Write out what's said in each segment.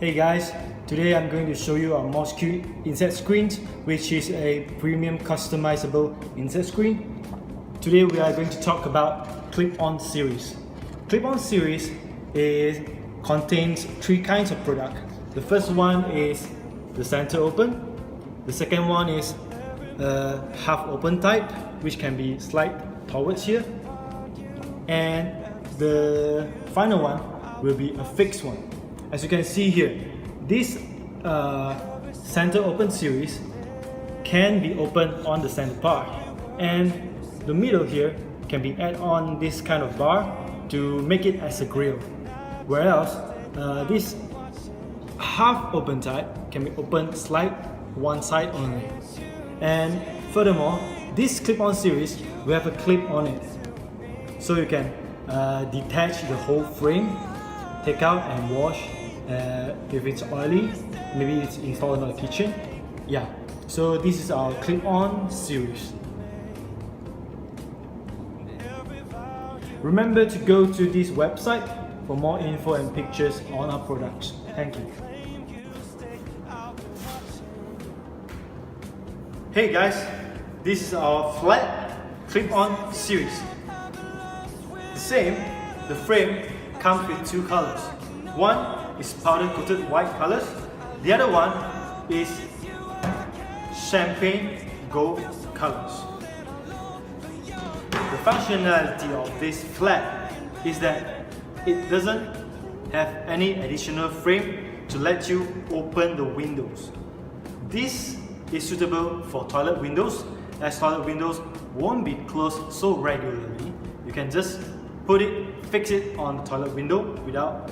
Hey guys, today I'm going to show you our Mosquito inset screen, which is a premium customizable inset screen. Today we are going to talk about clip-on series. Clip-on series contains three kinds of product. The first one is the center open. The second one is a half open type, which can be slide towards here. And the final one will be a fixed one. As you can see here, this center open series can be opened on the center bar, and the middle here can be add on this kind of bar to make it as a grill. Whereas this half open type can be opened slide one side only. And furthermore, this clip-on series will have a clip on it, so you can detach the whole frame, take out and wash. If it's oily, maybe it's installed in the kitchen. Yeah, so this is our clip-on series. Remember to go to this website for more info and pictures on our products. Thank you. Hey guys, this is our flat clip-on series. The frame comes with two colors. One is powder coated white colors. The other one is champagne gold colors. The functionality of this flat is that it doesn't have any additional frame to let you open the windows. This is suitable for toilet windows, as toilet windows won't be closed so regularly. You can just fix it on the toilet window without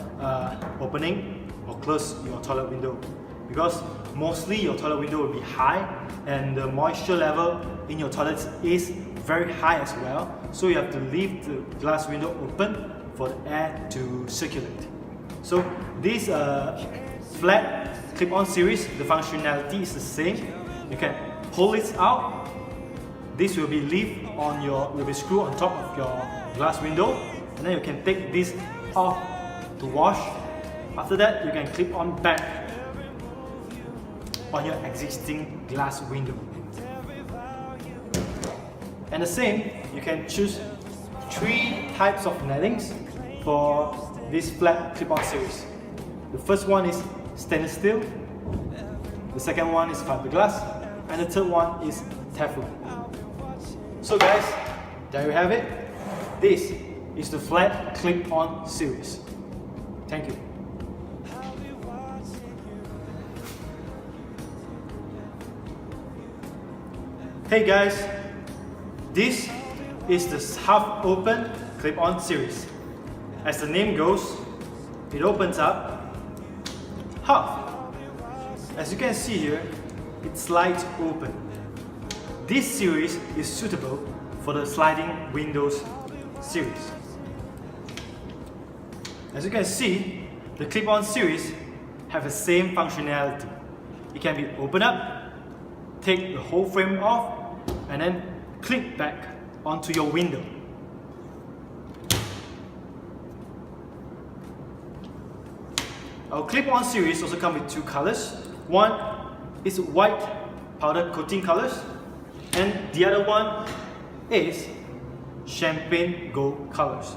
opening or close your toilet window, because mostly your toilet window will be high and the moisture level in your toilets is very high as well, so you have to leave the glass window open for the air to circulate. So this flat clip-on series, the functionality is the same. You can pull it out. This will be screwed on top of your glass window, and then you can take this off to wash. After that, you can clip on back on your existing glass window. And the same, you can choose three types of nettings for this flat clip-on series. The first one is stainless steel, the second one is fiberglass, and the third one is Teflon. So guys, there you have it. This is the flat clip-on series. Thank you. Hey guys, this is the half open clip-on series. As the name goes, it opens up half. As you can see here, it slides open. This series is suitable for the sliding windows series. As you can see, the clip-on series have the same functionality. It can be opened up, take the whole frame off, and then clip back onto your window. Our clip-on series also comes with two colors. One is white powder coating colors, and the other one is champagne gold colors.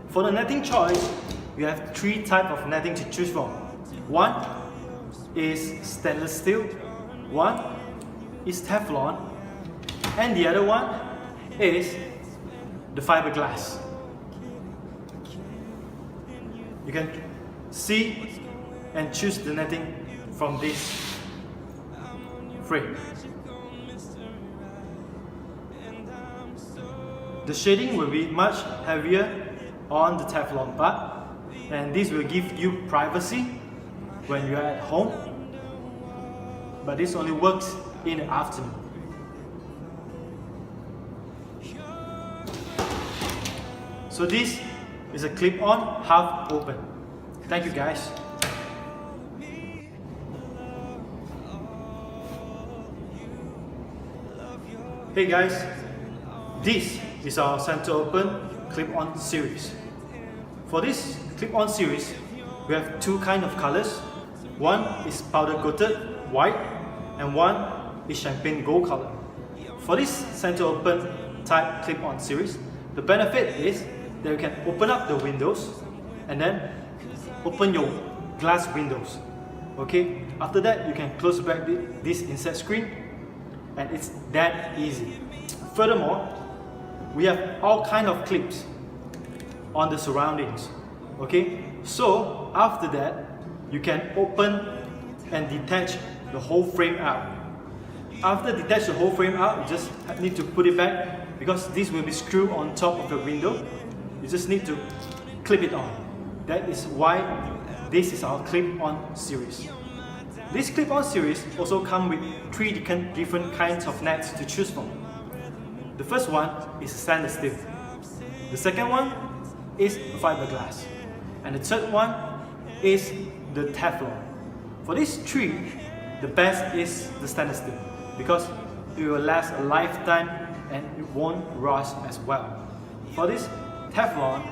For the netting choice, you have three types of netting to choose from. One is stainless steel, one is Teflon, and the other one is the fiberglass. You can see and choose the netting from this frame. The shading will be much heavier on the Teflon part, and this will give you privacy when you are at home, but this only works in the afternoon. So this is a clip-on half open. Thank you guys. Hey guys, this is our center open clip-on series. For this clip-on series, we have two kind of colors. One is powder coated white and one is champagne gold color. For this center open type clip-on series, the benefit is that you can open up the windows and then open your glass windows. Okay, after that you can close back this insert screen, and it's that easy. Furthermore, we have all kind of clips on the surroundings. Okay, so after that you can open and detach the whole frame out. After detach the whole frame out, you just need to put it back because this will be screwed on top of the window. You just need to clip it on. That is why this is our clip-on series. This clip-on series also comes with 3 different kinds of nets to choose from. The first one is stainless steel. The second one is fiberglass. And the third one is the Teflon. For these 3, the best is the stainless steel because it will last a lifetime and it won't rust as well. For this Teflon,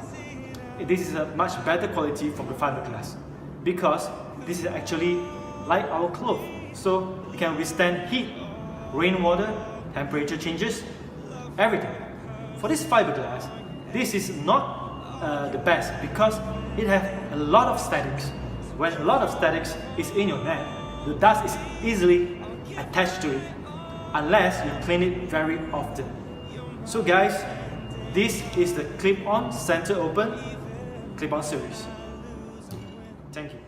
this is a much better quality from the fiberglass because this is actually like our cloth, so it can withstand heat, rainwater, temperature changes, everything. For this fiberglass, this is not the best because it has a lot of statics. When a lot of statics is in your net, the dust is easily attached to it unless you clean it very often. So guys, this is the clip-on center open clip-on series. Thank you.